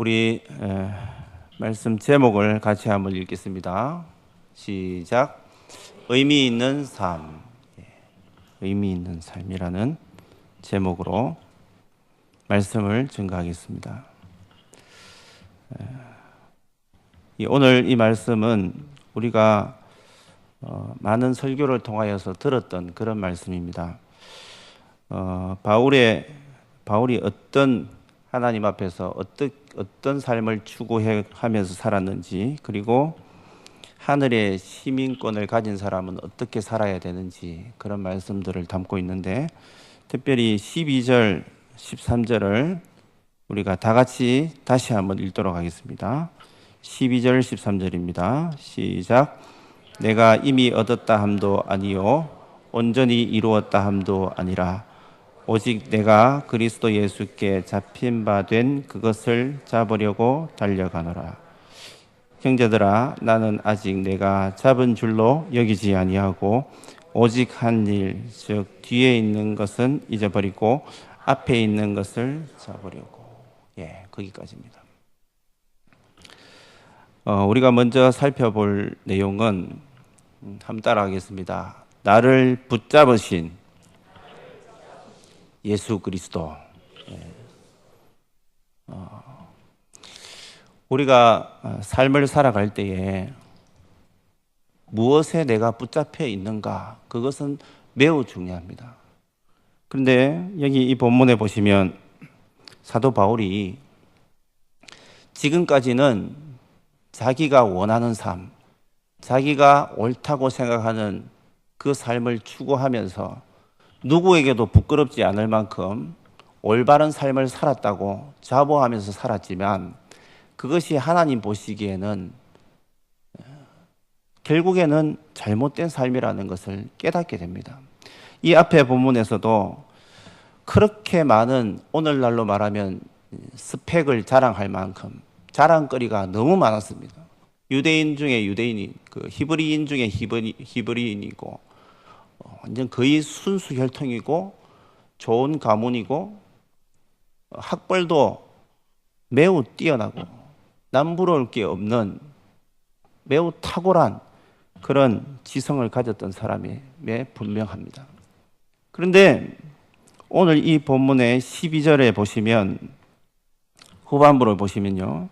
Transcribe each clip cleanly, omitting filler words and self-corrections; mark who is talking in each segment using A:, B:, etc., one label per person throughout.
A: 우리 말씀 제목을 같이 한번 읽겠습니다. 시작. 의미 있는 삶. 의미 있는 삶이라는 제목으로 말씀을 증거하겠습니다. 오늘 이 말씀은 우리가 많은 설교를 통하여서 들었던 그런 말씀입니다. 바울이 하나님 앞에서 어떤 삶을 추구하면서 살았는지, 그리고 하늘의 시민권을 가진 사람은 어떻게 살아야 되는지, 그런 말씀들을 담고 있는데, 특별히 12절, 13절을 우리가 다 같이 다시 한번 읽도록 하겠습니다. 12절, 13절입니다. 시작. 내가 이미 얻었다 함도 아니요 온전히 이루었다 함도 아니라 오직 내가 그리스도 예수께 잡힌 바 된 그것을 잡으려고 달려가노라. 형제들아, 나는 아직 내가 잡은 줄로 여기지 아니하고 오직 한 일, 즉 뒤에 있는 것은 잊어버리고 앞에 있는 것을 잡으려고. 거기까지입니다. 우리가 먼저 살펴볼 내용은 한번 따라하겠습니다. 나를 붙잡으신 예수 그리스도. 우리가 삶을 살아갈 때에 무엇에 내가 붙잡혀 있는가, 그것은 매우 중요합니다. 그런데 여기 이 본문에 보시면 사도 바울이 지금까지는 자기가 원하는 삶, 자기가 옳다고 생각하는 그 삶을 추구하면서 누구에게도 부끄럽지 않을 만큼 올바른 삶을 살았다고 자부하면서 살았지만, 그것이 하나님 보시기에는 결국에는 잘못된 삶이라는 것을 깨닫게 됩니다. 이 앞에 본문에서도 그렇게 많은, 오늘날로 말하면 스펙을 자랑할 만큼 자랑거리가 너무 많았습니다. 유대인 중에 유대인이, 히브리인 중에 히브리인이고, 완전 거의 순수 혈통이고 좋은 가문이고 학벌도 매우 뛰어나고 남부러울 게 없는 매우 탁월한 그런 지성을 가졌던 사람이 분명합니다. 그런데 오늘 이 본문의 12절에 보시면, 후반부를 보시면요,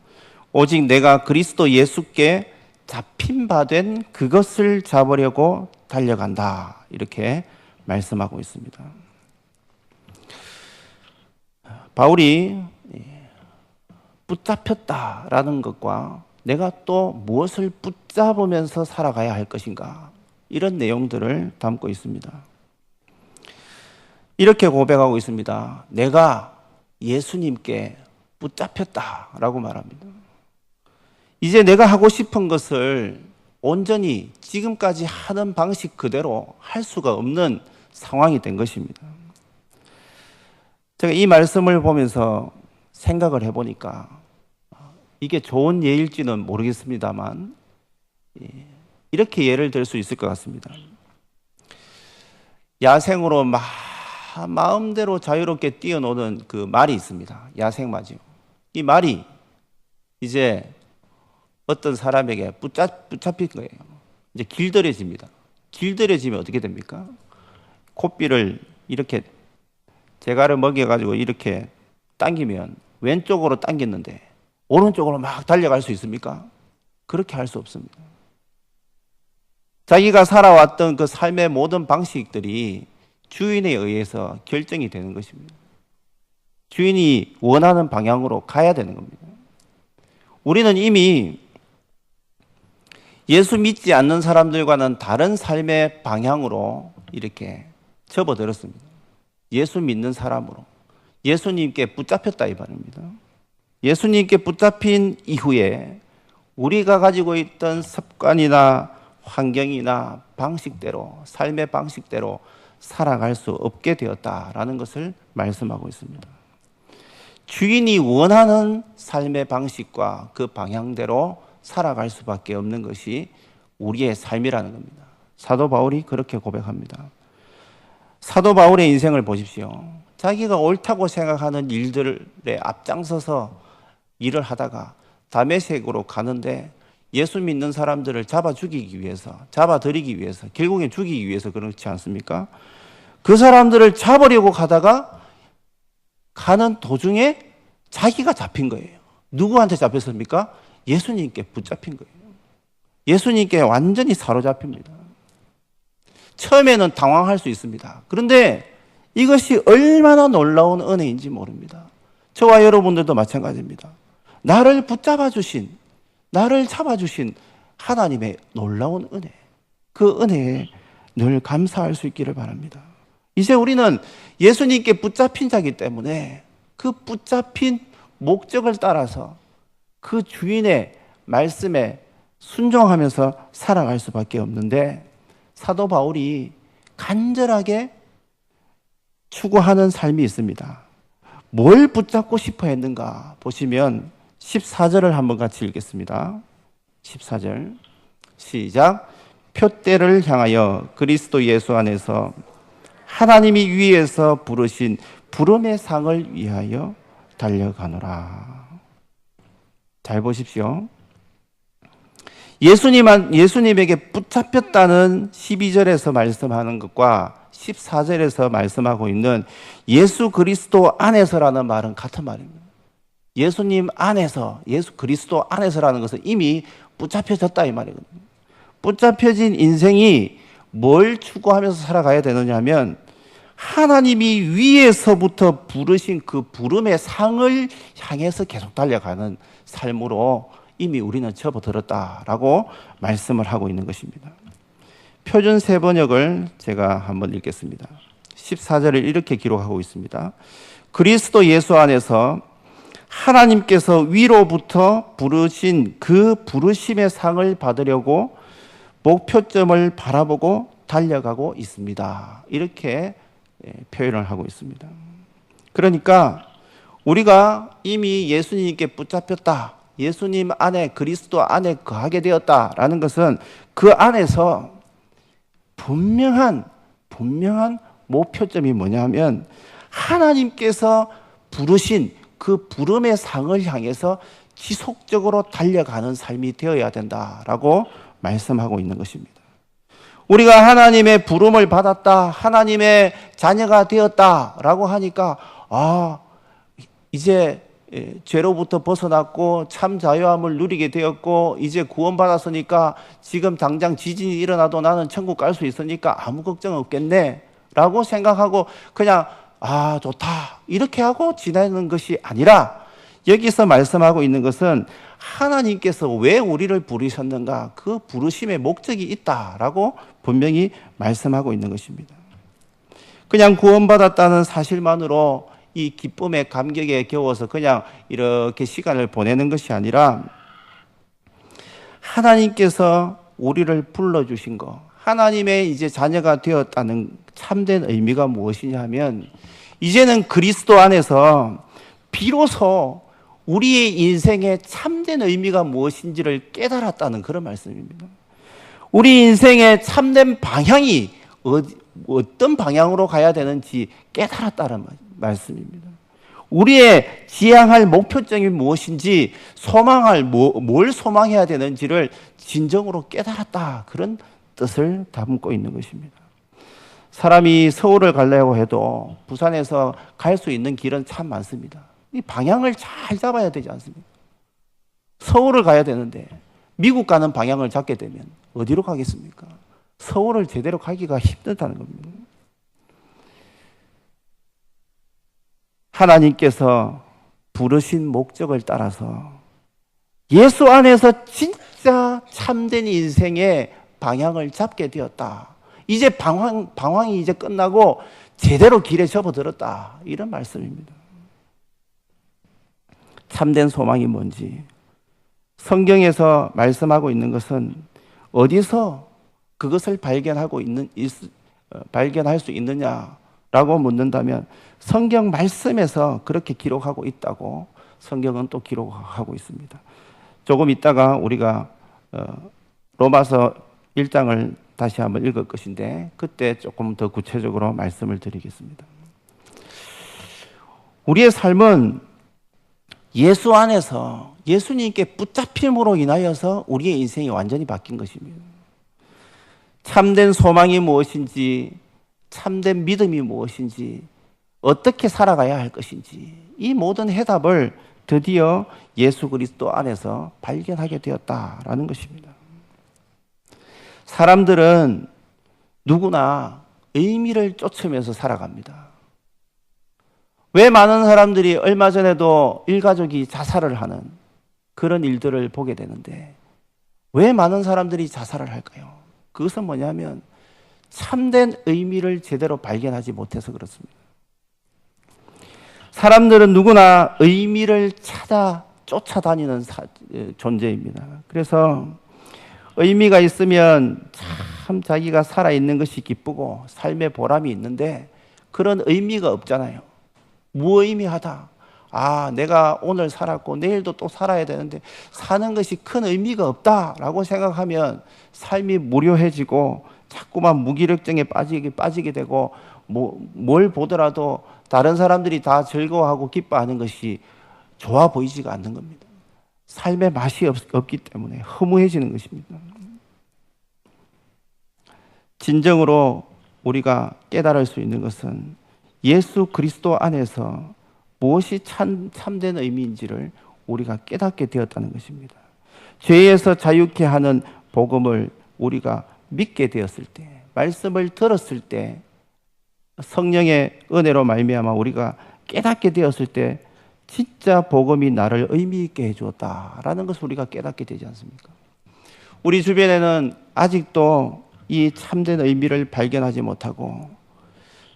A: 오직 내가 그리스도 예수께 잡힌 바 된 그것을 잡으려고 달려간다, 이렇게 말씀하고 있습니다. 바울이 붙잡혔다라는 것과 내가 또 무엇을 붙잡으면서 살아가야 할 것인가, 이런 내용들을 담고 있습니다. 이렇게 고백하고 있습니다. 내가 예수님께 붙잡혔다라고 말합니다. 이제 내가 하고 싶은 것을 온전히 지금까지 하는 방식 그대로 할 수가 없는 상황이 된 것입니다. 제가 이 말씀을 보면서 생각을 해보니까 이게 좋은 예일지는 모르겠습니다만 이렇게 예를 들 수 있을 것 같습니다. 야생으로 마음대로 자유롭게 뛰어노는 그 말이 있습니다. 야생마죠. 이 말이 이제 어떤 사람에게 붙잡힌 거예요. 이제 길들여집니다. 길들여지면 어떻게 됩니까? 코삐를 이렇게 재갈을 먹여가지고 이렇게 당기면 왼쪽으로 당겼는데 오른쪽으로 막 달려갈 수 있습니까? 그렇게 할 수 없습니다. 자기가 살아왔던 그 삶의 모든 방식들이 주인에 의해서 결정이 되는 것입니다. 주인이 원하는 방향으로 가야 되는 겁니다. 우리는 이미 예수 믿지 않는 사람들과는 다른 삶의 방향으로 이렇게 접어들었습니다. 예수 믿는 사람으로 예수님께 붙잡혔다 이 말입니다. 예수님께 붙잡힌 이후에 우리가 가지고 있던 습관이나 환경이나 방식대로, 삶의 방식대로 살아갈 수 없게 되었다라는 것을 말씀하고 있습니다. 주인이 원하는 삶의 방식과 그 방향대로 살아갈 수밖에 없는 것이 우리의 삶이라는 겁니다. 사도 바울이 그렇게 고백합니다. 사도 바울의 인생을 보십시오. 자기가 옳다고 생각하는 일들에 앞장서서 일을 하다가 다메섹으로 가는데 예수 믿는 사람들을 잡아 죽이기 위해서, 잡아들이기 위해서, 결국엔 죽이기 위해서 그렇지 않습니까? 그 사람들을 잡으려고 가다가 가는 도중에 자기가 잡힌 거예요. 누구한테 잡혔습니까? 예수님께 붙잡힌 거예요. 예수님께 완전히 사로잡힙니다. 처음에는 당황할 수 있습니다. 그런데 이것이 얼마나 놀라운 은혜인지 모릅니다. 저와 여러분들도 마찬가지입니다. 나를 붙잡아 주신, 나를 잡아주신 하나님의 놀라운 은혜, 그 은혜에 늘 감사할 수 있기를 바랍니다. 이제 우리는 예수님께 붙잡힌 자이기 때문에 그 붙잡힌 목적을 따라서 그 주인의 말씀에 순종하면서 살아갈 수밖에 없는데, 사도 바울이 간절하게 추구하는 삶이 있습니다. 뭘 붙잡고 싶어 했는가 보시면 14절을 한번 같이 읽겠습니다. 14절 시작. 표대를 향하여 그리스도 예수 안에서 하나님이 위에서 부르신 부름의 상을 위하여 달려가노라. 잘 보십시오. 예수님에게 붙잡혔다는 12절에서 말씀하는 것과 14절에서 말씀하고 있는 예수 그리스도 안에서라는 말은 같은 말입니다. 예수님 안에서, 예수 그리스도 안에서라는 것은 이미 붙잡혀졌다 이 말이거든요. 붙잡혀진 인생이 뭘 추구하면서 살아가야 되느냐 하면 하나님이 위에서부터 부르신 그 부름의 상을 향해서 계속 달려가는 삶으로 이미 우리는 접어들었다라고 말씀을 하고 있는 것입니다. 표준 세번역을 제가 한번 읽겠습니다. 14절을 이렇게 기록하고 있습니다. 그리스도 예수 안에서 하나님께서 위로부터 부르신 그 부르심의 상을 받으려고 목표점을 바라보고 달려가고 있습니다. 이렇게 표현을 하고 있습니다. 그러니까 우리가 이미 예수님께 붙잡혔다, 예수님 안에, 그리스도 안에 거하게 되었다라는 것은 그 안에서 분명한 목표점이 뭐냐면 하나님께서 부르신 그 부름의 상을 향해서 지속적으로 달려가는 삶이 되어야 된다라고 말씀하고 있는 것입니다. 우리가 하나님의 부름을 받았다, 하나님의 자녀가 되었다라고 하니까 이제 죄로부터 벗어났고 참 자유함을 누리게 되었고 이제 구원받았으니까 지금 당장 지진이 일어나도 나는 천국 갈 수 있으니까 아무 걱정 없겠네 라고 생각하고 그냥 좋다 이렇게 하고 지내는 것이 아니라, 여기서 말씀하고 있는 것은 하나님께서 왜 우리를 부르셨는가, 그 부르심의 목적이 있다라고 분명히 말씀하고 있는 것입니다. 그냥 구원받았다는 사실만으로 이 기쁨의 감격에 겨워서 그냥 이렇게 시간을 보내는 것이 아니라 하나님께서 우리를 불러주신 것, 하나님의 이제 자녀가 되었다는 참된 의미가 무엇이냐 하면 이제는 그리스도 안에서 비로소 우리의 인생의 참된 의미가 무엇인지를 깨달았다는 그런 말씀입니다. 우리 인생의 참된 방향이 어떤 방향으로 가야 되는지 깨달았다는 말씀입니다. 우리의 지향할 목표점이 무엇인지, 뭘 소망해야 되는지를 진정으로 깨달았다, 그런 뜻을 담고 있는 것입니다. 사람이 서울을 가려고 해도 부산에서 갈 수 있는 길은 참 많습니다. 이 방향을 잘 잡아야 되지 않습니까? 서울을 가야 되는데 미국 가는 방향을 잡게 되면 어디로 가겠습니까? 서울을 제대로 가기가 힘들다는 겁니다. 하나님께서 부르신 목적을 따라서 예수 안에서 진짜 참된 인생의 방향을 잡게 되었다. 이제 방황이 이제 끝나고 제대로 길에 접어들었다. 이런 말씀입니다. 참된 소망이 뭔지 성경에서 말씀하고 있는 것은 어디서 그것을 발견할 수 있느냐라고 묻는다면 성경 말씀에서 그렇게 기록하고 있다고 성경은 또 기록하고 있습니다. 조금 있다가 우리가 로마서 1장을 다시 한번 읽을 것인데 그때 조금 더 구체적으로 말씀을 드리겠습니다. 우리의 삶은 예수 안에서 예수님께 붙잡힘으로 인하여서 우리의 인생이 완전히 바뀐 것입니다. 참된 소망이 무엇인지, 참된 믿음이 무엇인지, 어떻게 살아가야 할 것인지, 이 모든 해답을 드디어 예수 그리스도 안에서 발견하게 되었다라는 것입니다. 사람들은 누구나 의미를 쫓으면서 살아갑니다. 왜 많은 사람들이 얼마 전에도 일가족이 자살을 하는 그런 일들을 보게 되는데, 왜 많은 사람들이 자살을 할까요? 그것은 뭐냐면 참된 의미를 제대로 발견하지 못해서 그렇습니다. 사람들은 누구나 의미를 찾아 쫓아다니는 존재입니다. 그래서 의미가 있으면 참 자기가 살아있는 것이 기쁘고 삶의 보람이 있는데, 그런 의미가 없잖아요. 무의미하다. 내가 오늘 살았고 내일도 또 살아야 되는데 사는 것이 큰 의미가 없다라고 생각하면 삶이 무료해지고 자꾸만 무기력증에 빠지게 되고, 뭘 보더라도 다른 사람들이 다 즐거워하고 기뻐하는 것이 좋아 보이지가 않는 겁니다. 삶의 맛이 없기 때문에 허무해지는 것입니다. 진정으로 우리가 깨달을 수 있는 것은 예수 그리스도 안에서 무엇이 참된 의미인지를 우리가 깨닫게 되었다는 것입니다. 죄에서 자유케 하는 복음을 우리가 믿게 되었을 때, 말씀을 들었을 때, 성령의 은혜로 말미암아 우리가 깨닫게 되었을 때 진짜 복음이 나를 의미 있게 해주었다라는 것을 우리가 깨닫게 되지 않습니까? 우리 주변에는 아직도 이 참된 의미를 발견하지 못하고,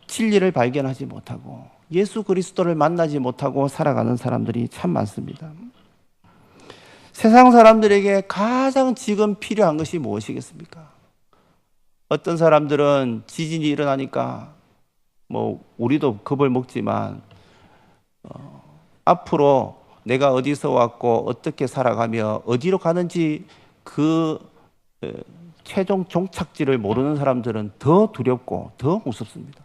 A: 진리를 발견하지 못하고, 예수 그리스도를 만나지 못하고 살아가는 사람들이 참 많습니다. 세상 사람들에게 가장 지금 필요한 것이 무엇이겠습니까? 어떤 사람들은 지진이 일어나니까 우리도 겁을 먹지만 앞으로 내가 어디서 왔고 어떻게 살아가며 어디로 가는지 그 최종 종착지를 모르는 사람들은 더 두렵고 더 무섭습니다.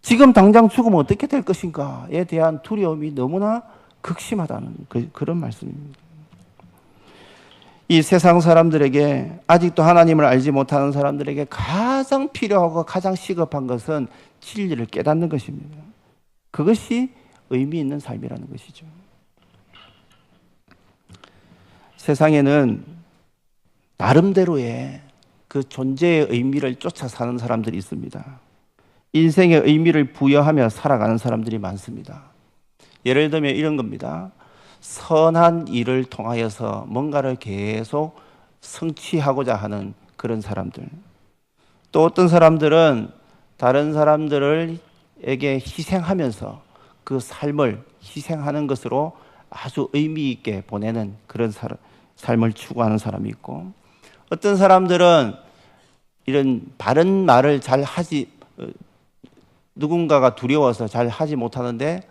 A: 지금 당장 죽으면 어떻게 될 것인가에 대한 두려움이 너무나 극심하다는 그런 말씀입니다. 이 세상 사람들에게, 아직도 하나님을 알지 못하는 사람들에게 가장 필요하고 가장 시급한 것은 진리를 깨닫는 것입니다. 그것이 의미 있는 삶이라는 것이죠. 세상에는 나름대로의 그 존재의 의미를 쫓아 사는 사람들이 있습니다. 인생의 의미를 부여하며 살아가는 사람들이 많습니다. 예를 들면 이런 겁니다. 선한 일을 통하여서 뭔가를 계속 성취하고자 하는 그런 사람들. 또 어떤 사람들은 다른 사람들에게 희생하면서 그 삶을 희생하는 것으로 아주 의미 있게 보내는 그런 삶을 추구하는 사람이 있고, 어떤 사람들은 이런 바른 말을 누군가가 두려워서 잘 하지 못하는데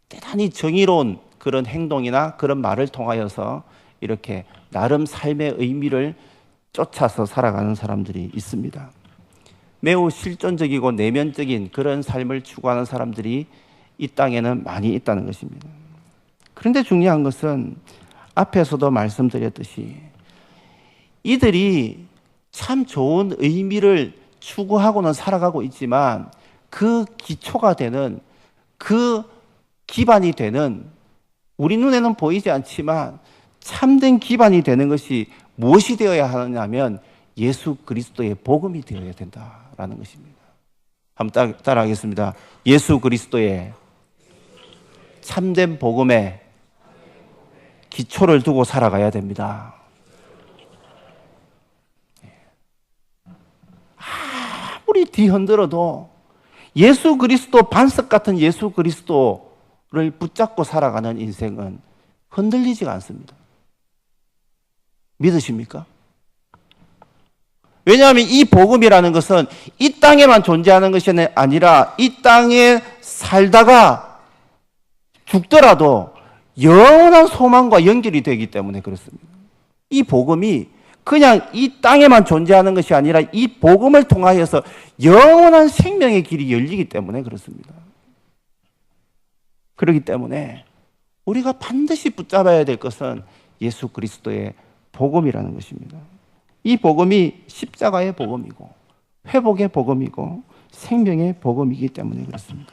A: 대단히 정의로운 그런 행동이나 그런 말을 통하여서 이렇게 나름 삶의 의미를 쫓아서 살아가는 사람들이 있습니다. 매우 실존적이고 내면적인 그런 삶을 추구하는 사람들이 이 땅에는 많이 있다는 것입니다. 그런데 중요한 것은 앞에서도 말씀드렸듯이 이들이 참 좋은 의미를 추구하고는 살아가고 있지만, 그 기초가 되는, 그 기반이 되는, 우리 눈에는 보이지 않지만 참된 기반이 되는 것이 무엇이 되어야 하느냐면 예수 그리스도의 복음이 되어야 된다라는 것입니다. 한번 따라하겠습니다. 예수 그리스도의 참된 복음에 기초를 두고 살아가야 됩니다. 아무리 뒤흔들어도 예수 그리스도, 반석 같은 예수 그리스도를 붙잡고 살아가는 인생은 흔들리지가 않습니다. 믿으십니까? 왜냐하면 이 복음이라는 것은 이 땅에만 존재하는 것이 아니라 이 땅에 살다가 죽더라도 영원한 소망과 연결이 되기 때문에 그렇습니다. 이 복음이 그냥 이 땅에만 존재하는 것이 아니라 이 복음을 통하여서 영원한 생명의 길이 열리기 때문에 그렇습니다. 그렇기 때문에 우리가 반드시 붙잡아야 될 것은 예수 그리스도의 복음이라는 것입니다. 이 복음이 십자가의 복음이고 회복의 복음이고 생명의 복음이기 때문에 그렇습니다.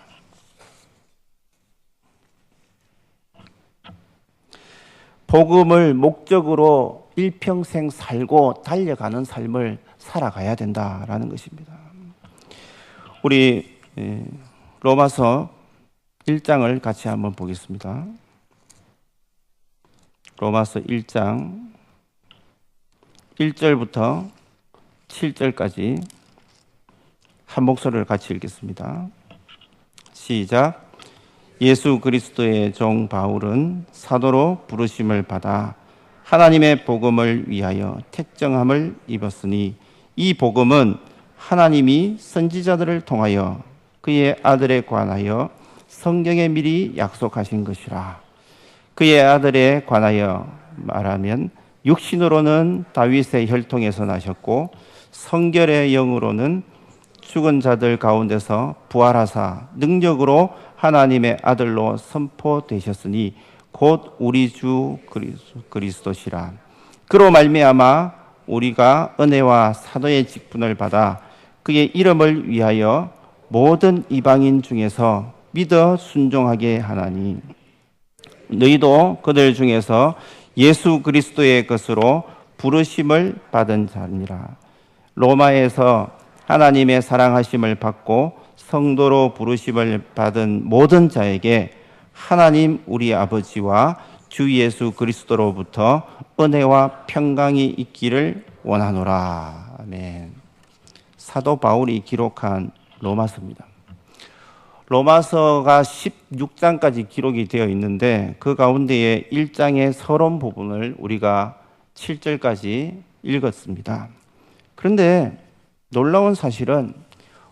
A: 복음을 목적으로 일평생 살고 달려가는 삶을 살아가야 된다라는 것입니다. 우리 로마서 1장을 같이 한번 보겠습니다. 로마서 1장 1절부터 7절까지 한 목소리를 같이 읽겠습니다. 시작. 예수 그리스도의 종 바울은 사도로 부르심을 받아 하나님의 복음을 위하여 택정함을 입었으니 이 복음은 하나님이 선지자들을 통하여 그의 아들에 관하여 성경에 미리 약속하신 것이라. 그의 아들에 관하여 말하면 육신으로는 다윗의 혈통에서 나셨고 성결의 영으로는 죽은 자들 가운데서 부활하사 능력으로 하나님의 아들로 선포되셨으니 곧 우리 주 그리스도시라. 그로 말미암아 우리가 은혜와 사도의 직분을 받아 그의 이름을 위하여 모든 이방인 중에서 믿어 순종하게 하나니 너희도 그들 중에서 예수 그리스도의 것으로 부르심을 받은 자니라. 로마에서 하나님의 사랑하심을 받고 성도로 부르심을 받은 모든 자에게 하나님 우리 아버지와 주 예수 그리스도로부터 은혜와 평강이 있기를 원하노라. 아멘. 사도 바울이 기록한 로마서입니다. 로마서가 16장까지 기록이 되어 있는데 그 가운데에 1장의 서론 부분을 우리가 7절까지 읽었습니다. 그런데 놀라운 사실은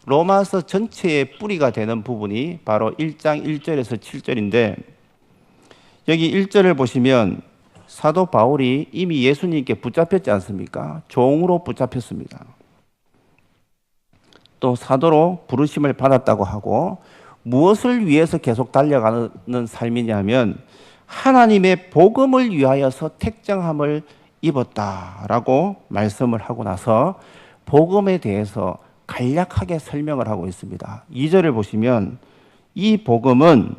A: 로마서 전체의 뿌리가 되는 부분이 바로 1장 1절에서 7절인데 여기 1절을 보시면 사도 바울이 이미 예수님께 붙잡혔지 않습니까? 종으로 붙잡혔습니다. 또 사도로 부르심을 받았다고 하고 무엇을 위해서 계속 달려가는 삶이냐면 하나님의 복음을 위하여서 택정함을 입었다라고 말씀을 하고 나서 복음에 대해서 간략하게 설명을 하고 있습니다. 2절을 보시면 이 복음은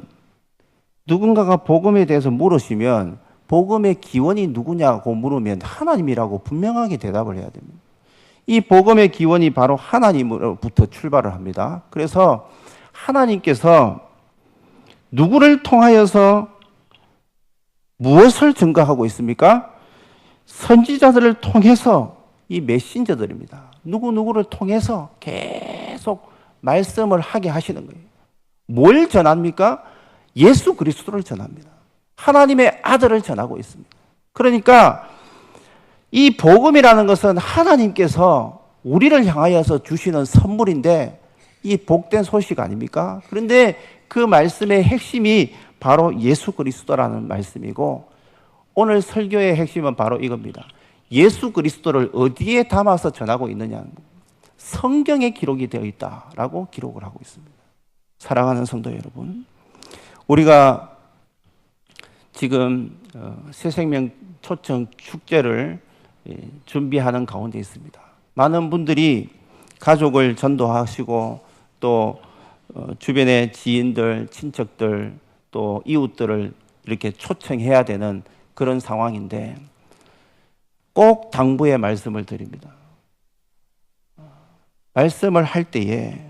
A: 누군가가 복음에 대해서 물으시면 복음의 기원이 누구냐고 물으면 하나님이라고 분명하게 대답을 해야 됩니다. 이 복음의 기원이 바로 하나님으로부터 출발을 합니다. 그래서 하나님께서 누구를 통하여서 무엇을 증거하고 있습니까? 선지자들을 통해서 이 메신저들입니다. 누구를 통해서 계속 말씀을 하게 하시는 거예요. 뭘 전합니까? 예수 그리스도를 전합니다. 하나님의 아들을 전하고 있습니다. 그러니까 이 복음이라는 것은 하나님께서 우리를 향하여서 주시는 선물인데 이 복된 소식 아닙니까? 그런데 그 말씀의 핵심이 바로 예수 그리스도라는 말씀이고 오늘 설교의 핵심은 바로 이겁니다. 예수 그리스도를 어디에 담아서 전하고 있느냐? 성경에 기록이 되어 있다라고 기록을 하고 있습니다. 사랑하는 성도 여러분, 우리가 지금 새생명 초청 축제를 준비하는 가운데 있습니다. 많은 분들이 가족을 전도하시고 또 주변의 지인들, 친척들, 또 이웃들을 이렇게 초청해야 되는 그런 상황인데 꼭 당부의 말씀을 드립니다. 말씀을 할 때에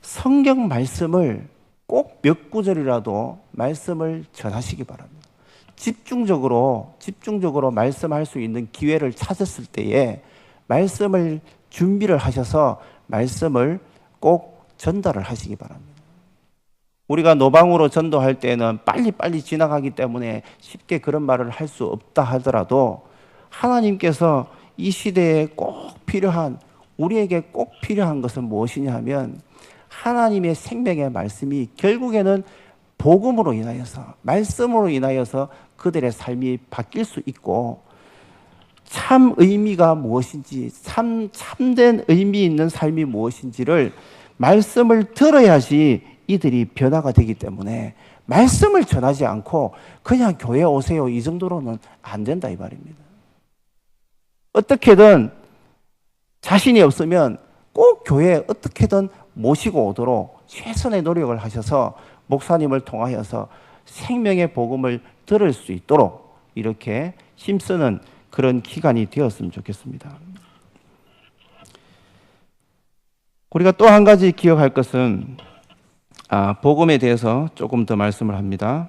A: 성경 말씀을 꼭 몇 구절이라도 말씀을 전하시기 바랍니다. 집중적으로 말씀할 수 있는 기회를 찾았을 때에 말씀을 준비를 하셔서 말씀을 꼭 전달을 하시기 바랍니다. 우리가 노방으로 전도할 때는 빨리 지나가기 때문에 쉽게 그런 말을 할 수 없다 하더라도 하나님께서 이 시대에 꼭 필요한, 우리에게 꼭 필요한 것은 무엇이냐 하면 하나님의 생명의 말씀이 결국에는 복음으로 인하여서, 말씀으로 인하여서 그들의 삶이 바뀔 수 있고 참 의미가 무엇인지, 참된 의미 있는 삶이 무엇인지를 말씀을 들어야지 이들이 변화가 되기 때문에 말씀을 전하지 않고 그냥 교회 오세요 이 정도로는 안 된다 이 말입니다. 어떻게든 자신이 없으면 꼭 교회에 어떻게든 모시고 오도록 최선의 노력을 하셔서 목사님을 통하여서 생명의 복음을 들을 수 있도록 이렇게 힘쓰는 그런 기간이 되었으면 좋겠습니다. 우리가 또 한 가지 기억할 것은 복음에 대해서 조금 더 말씀을 합니다.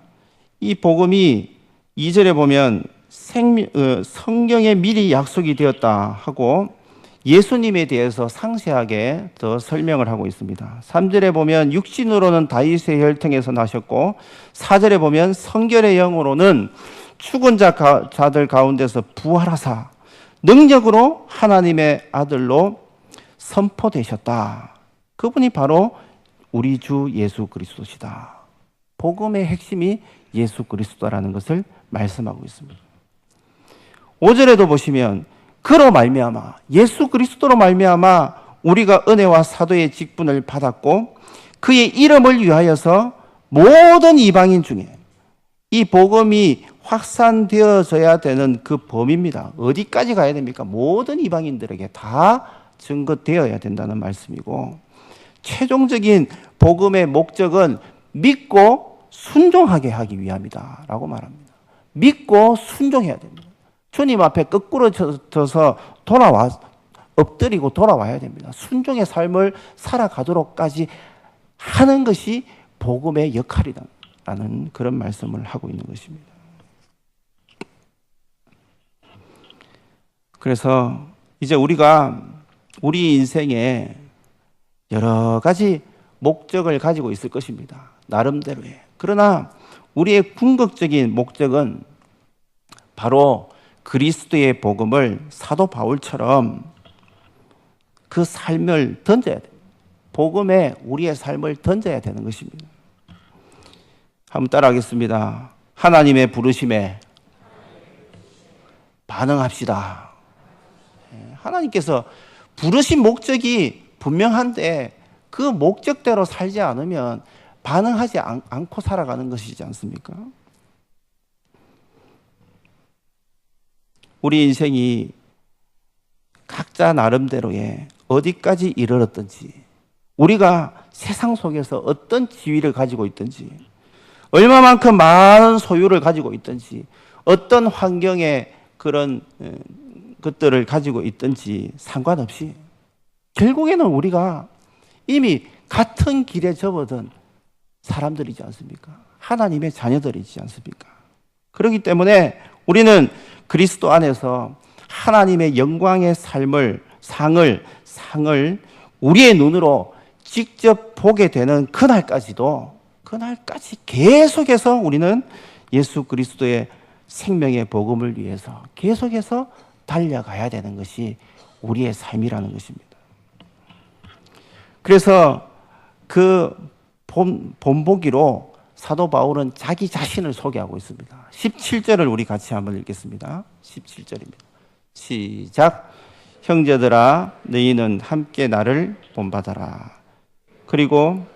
A: 이 복음이 2절에 보면 성경에 미리 약속이 되었다 하고 예수님에 대해서 상세하게 더 설명을 하고 있습니다. 3절에 보면 육신으로는 다윗의 혈통에서 나셨고 4절에 보면 성결의 영으로는 죽은 자들 가운데서 부활하사 능력으로 하나님의 아들로 선포되셨다. 그분이 바로 우리 주 예수 그리스도시다. 복음의 핵심이 예수 그리스도라는 것을 말씀하고 있습니다. 5절에도 보시면 그로 말미암아 예수 그리스도로 말미암아 우리가 은혜와 사도의 직분을 받았고 그의 이름을 위하여서 모든 이방인 중에 이 복음이 확산되어져야 되는 그 범위입니다. 어디까지 가야 됩니까? 모든 이방인들에게 다 증거되어야 된다는 말씀이고 최종적인 복음의 목적은 믿고 순종하게 하기 위함이다 라고 말합니다. 믿고 순종해야 됩니다. 주님 앞에 거꾸로 져서 엎드리고 돌아와야 됩니다. 순종의 삶을 살아가도록까지 하는 것이 복음의 역할이다라는 그런 말씀을 하고 있는 것입니다. 그래서 이제 우리가 우리 인생에 여러 가지 목적을 가지고 있을 것입니다. 나름대로의. 그러나 우리의 궁극적인 목적은 바로 그리스도의 복음을 사도 바울처럼 그 삶을 던져야 돼요. 복음에 우리의 삶을 던져야 되는 것입니다. 한번 따라하겠습니다. 하나님의 부르심에 반응합시다. 하나님께서 부르신 목적이 분명한데 그 목적대로 살지 않으면 반응하지 않고 살아가는 것이지 않습니까? 우리 인생이 각자 나름대로의 어디까지 이르렀든지 우리가 세상 속에서 어떤 지위를 가지고 있든지 얼마만큼 많은 소유를 가지고 있든지 어떤 환경에 그런 것들을 가지고 있든지 상관없이 결국에는 우리가 이미 같은 길에 접어든 사람들이지 않습니까? 하나님의 자녀들이지 않습니까? 그렇기 때문에 우리는 그리스도 안에서 하나님의 영광의 상을 우리의 눈으로 직접 보게 되는 그날까지 계속해서 우리는 예수 그리스도의 생명의 복음을 위해서 계속해서 달려가야 되는 것이 우리의 삶이라는 것입니다. 그래서 그 본보기로 사도 바울은 자기 자신을 소개하고 있습니다. 17절을 우리 같이 한번 읽겠습니다. 17절입니다. 시작. 형제들아 너희는 함께 나를 본받아라. 그리고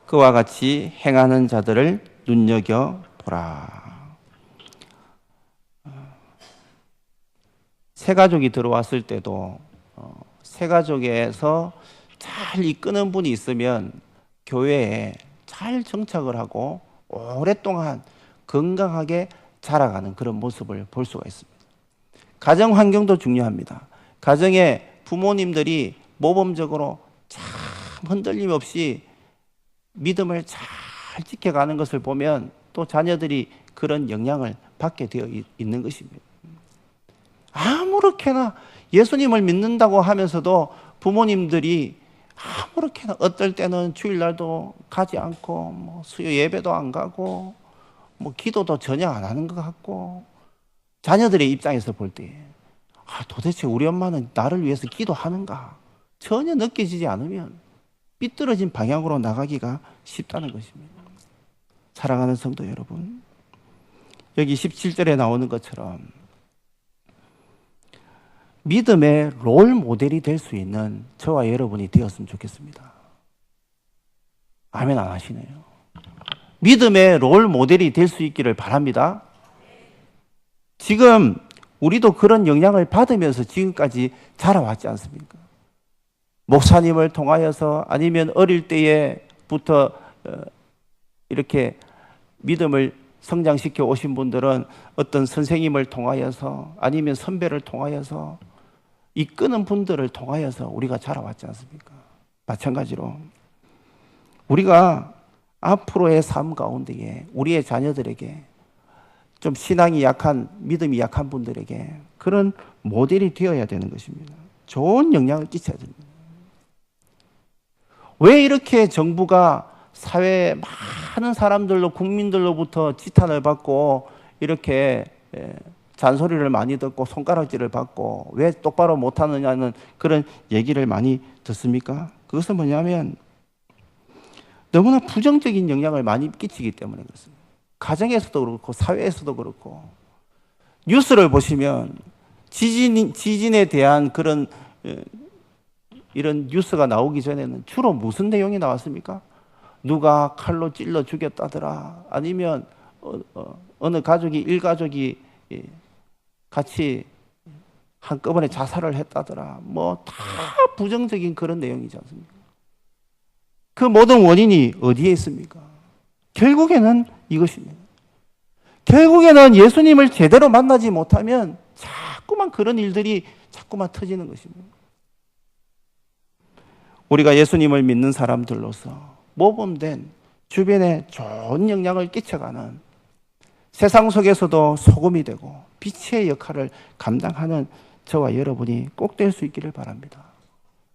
A: 그와 같이 행하는 자들을 눈여겨보라. 새가족이 들어왔을 때도 새가족에서 잘 이끄는 분이 있으면 교회에 잘 정착을 하고 오랫동안 건강하게 자라가는 그런 모습을 볼 수가 있습니다. 가정 환경도 중요합니다. 가정에 부모님들이 모범적으로 참 흔들림 없이 믿음을 잘 지켜가는 것을 보면 또 자녀들이 그런 영향을 받게 되어 있는 것입니다. 아무렇게나 예수님을 믿는다고 하면서도 부모님들이 아무렇게나 어떨 때는 주일날도 가지 않고 수요 예배도 안 가고 기도도 전혀 안 하는 것 같고 자녀들의 입장에서 볼 때 도대체 우리 엄마는 나를 위해서 기도하는가 전혀 느껴지지 않으면 삐뚤어진 방향으로 나가기가 쉽다는 것입니다. 사랑하는 성도 여러분, 여기 17절에 나오는 것처럼 믿음의 롤 모델이 될 수 있는 저와 여러분이 되었으면 좋겠습니다. 아멘 안 하시네요. 믿음의 롤 모델이 될 수 있기를 바랍니다. 지금 우리도 그런 영향을 받으면서 지금까지 자라왔지 않습니까? 목사님을 통하여서 아니면 어릴 때부터 이렇게 믿음을 성장시켜 오신 분들은 어떤 선생님을 통하여서 아니면 선배를 통하여서 이끄는 분들을 통하여서 우리가 자라왔지 않습니까? 마찬가지로 우리가 앞으로의 삶 가운데에 우리의 자녀들에게 좀 신앙이 약한, 믿음이 약한 분들에게 그런 모델이 되어야 되는 것입니다. 좋은 영향을 끼쳐야 됩니다. 왜 이렇게 정부가 사회에 많은 사람들로, 국민들로부터 지탄을 받고 이렇게 잔소리를 많이 듣고 손가락질을 받고 왜 똑바로 못하느냐는 그런 얘기를 많이 듣습니까? 그것은 뭐냐면 너무나 부정적인 영향을 많이 끼치기 때문에 그렇습니다. 가정에서도 그렇고 사회에서도 그렇고 뉴스를 보시면 지진에 대한 그런 이런 뉴스가 나오기 전에는 주로 무슨 내용이 나왔습니까? 누가 칼로 찔러 죽였다더라. 아니면 어느 가족이 일가족이 같이 한꺼번에 자살을 했다더라. 뭐 다 부정적인 그런 내용이지 않습니까? 그 모든 원인이 어디에 있습니까? 결국에는 이것입니다. 결국에는 예수님을 제대로 만나지 못하면 자꾸만 그런 일들이 자꾸만 터지는 것입니다. 우리가 예수님을 믿는 사람들로서 모범된 주변에 좋은 영향을 끼쳐가는 세상 속에서도 소금이 되고 빛의 역할을 감당하는 저와 여러분이 꼭 될 수 있기를 바랍니다.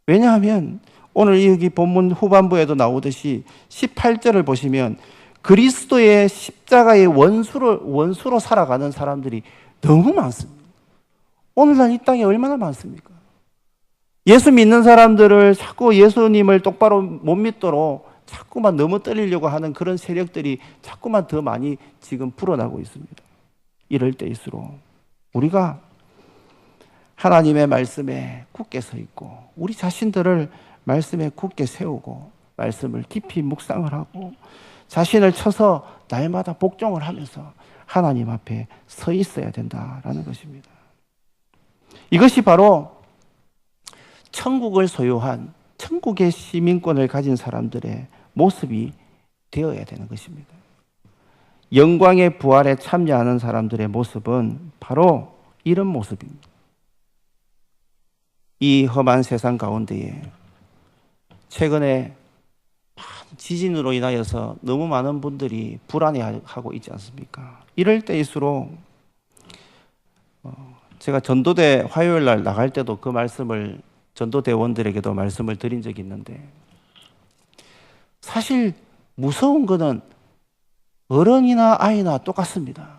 A: 왜냐하면 오늘 여기 본문 후반부에도 나오듯이 18절을 보시면 그리스도의 십자가의 원수로 살아가는 사람들이 너무 많습니다. 오늘날 이 땅에 얼마나 많습니까? 예수 믿는 사람들을 자꾸 예수님을 똑바로 못 믿도록 자꾸만 넘어뜨리려고 하는 그런 세력들이 자꾸만 더 많이 지금 불어나고 있습니다. 이럴 때일수록 우리가 하나님의 말씀에 굳게 서 있고 우리 자신들을 말씀에 굳게 세우고 말씀을 깊이 묵상을 하고 자신을 쳐서 날마다 복종을 하면서 하나님 앞에 서 있어야 된다라는 것입니다. 이것이 바로 천국을 소유한 천국의 시민권을 가진 사람들의 모습이 되어야 되는 것입니다. 영광의 부활에 참여하는 사람들의 모습은 바로 이런 모습입니다. 이 험한 세상 가운데에 최근에 지진으로 인하여서 너무 많은 분들이 불안해하고 있지 않습니까? 이럴 때일수록 제가 전도대 화요일 날 나갈 때도 그 말씀을 전도대원들에게도 말씀을 드린 적이 있는데 사실 무서운 거는 어른이나 아이나 똑같습니다.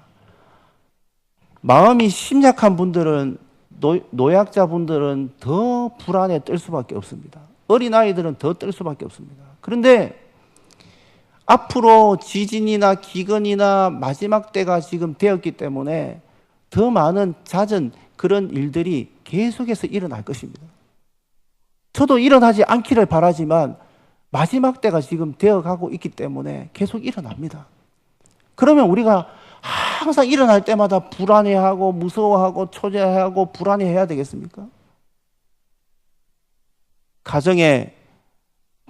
A: 마음이 심약한 분들은 노약자분들은 더 불안에 떨 수밖에 없습니다. 어린아이들은 더 떨 수밖에 없습니다. 그런데 앞으로 지진이나 기근이나 마지막 때가 지금 되었기 때문에 더 많은 잦은 그런 일들이 계속해서 일어날 것입니다. 저도 일어나지 않기를 바라지만 마지막 때가 지금 되어가고 있기 때문에 계속 일어납니다. 그러면 우리가 항상 일어날 때마다 불안해하고 무서워하고 초조해하고 불안해해야 되겠습니까?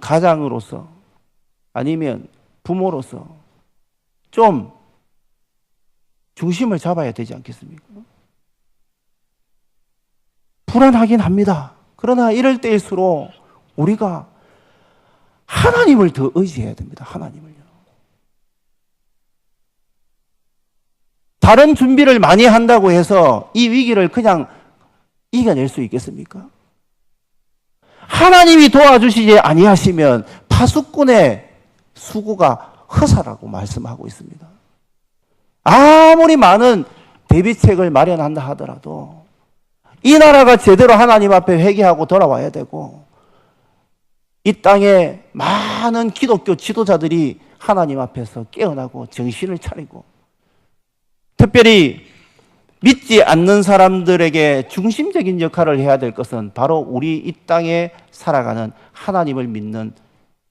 A: 가장으로서 아니면 부모로서 좀 중심을 잡아야 되지 않겠습니까? 불안하긴 합니다. 그러나 이럴 때일수록 우리가 하나님을 더 의지해야 됩니다. 하나님을요. 다른 준비를 많이 한다고 해서 이 위기를 그냥 이겨낼 수 있겠습니까? 하나님이 도와주시지 아니하시면 파수꾼의 수고가 허사라고 말씀하고 있습니다. 아무리 많은 대비책을 마련한다 하더라도 이 나라가 제대로 하나님 앞에 회개하고 돌아와야 되고 이 땅에 많은 기독교 지도자들이 하나님 앞에서 깨어나고 정신을 차리고 특별히 믿지 않는 사람들에게 중심적인 역할을 해야 될 것은 바로 우리 이 땅에 살아가는 하나님을 믿는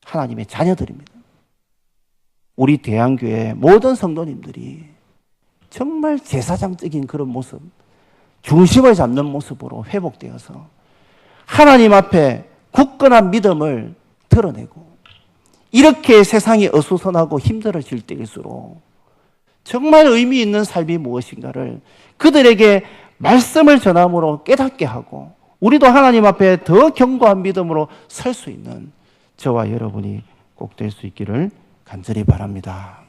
A: 하나님의 자녀들입니다. 우리 대한교회 모든 성도님들이 정말 제사장적인 그런 모습, 중심을 잡는 모습으로 회복되어서 하나님 앞에 굳건한 믿음을 드러내고, 이렇게 세상이 어수선하고 힘들어질 때일수록 정말 의미 있는 삶이 무엇인가를 그들에게 말씀을 전함으로 깨닫게 하고, 우리도 하나님 앞에 더 견고한 믿음으로 설 수 있는 저와 여러분이 꼭 될 수 있기를 간절히 바랍니다.